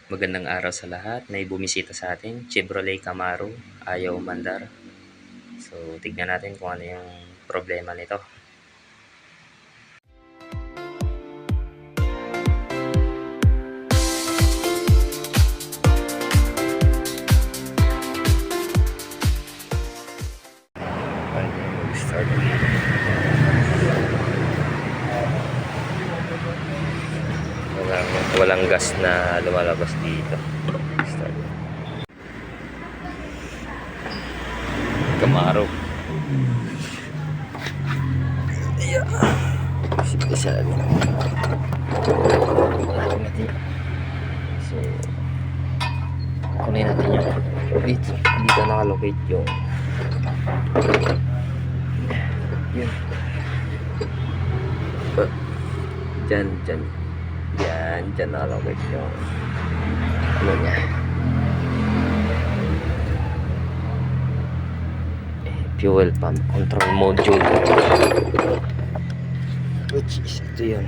Magandang araw sa lahat. May bumisita sa atin, Chevrolet Camaro, ayaw umandar. So, tignan natin kung ano yung problema nito. Start. Walang gas na lumalabas dito. Start. Camaro. Ayan. Isa natin. So, kunin natin yung dito nakalocate yung yun. Dyan nakalocate yung ano niya, fuel pump control module, which is ito yun.